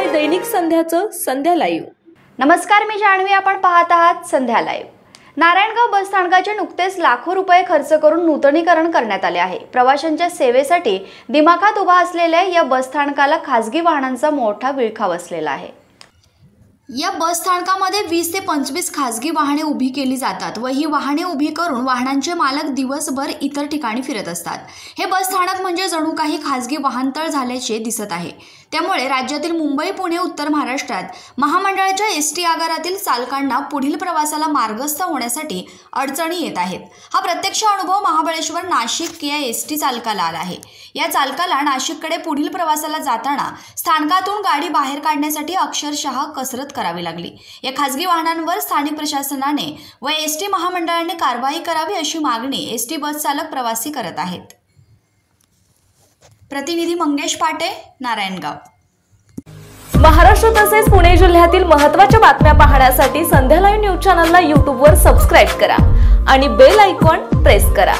शिवाय दैनिक संध्याचं संध्या लाईव्ह। नमस्कार, मी जान्हवी, आपण पाहत आहात संध्या लाईव्ह। नारायणगाव बस स्थानकाचे नुकतेच लाखो रुपये खर्च करून नूतनीकरण करण्यात आले आहे। प्रवाशांच्या सेवेसाठी दिमाखात उभा असलेल्या या बस स्थानकाला खासगी वाहनांचा मोठा विळखा बसलेला आहे। या बस स्थानकामध्ये 20 ते 25 खासगी वाहने उभी केली जातात व ही वाहने उभी करून वाहनांचे मालक दिवसभर इतर ठिकाणी फिरत असतात। हे बस स्थानक म्हणजे जणू काही खासगी वाहनतळ झाल्याचे दिसत आहे। त्यामुळे राज्यातील मुंबई, पुणे, उत्तर महाराष्ट्रात महामंडळाच्या एसटी आगारातील चालकांना पुढील प्रवासाला मार्गस्थ होण्यासाठी अडचणी येत आहेत। हा प्रत्यक्ष अनुभव महाबळेश्वर नाशिक या एसटी चालकाला आला आहे। या चालकाला नाशिककडे पुढील प्रवासाला जाताना स्थानकातून गाडी बाहेर काढण्यासाठी अक्षरशः कसरत करावी लागली। या खासगी वाहनांवर स्थानिक प्रशासनाने व एसटी महामंडळाने कारवाई करावी अशी मागणी एसटी बस चालक प्रवासी करत आहेत। प्रतिनिधी मंगेश पाटे, नारायणगाव। महाराष्ट्र तसेच पुणे जिल्ह्यातील महत्त्वाच्या बातम्या पाहण्यासाठी संध्या लाईव्ह न्यूज चॅनलला YouTube वर सबस्क्राइब करा आणि बेल आयकॉन प्रेस करा।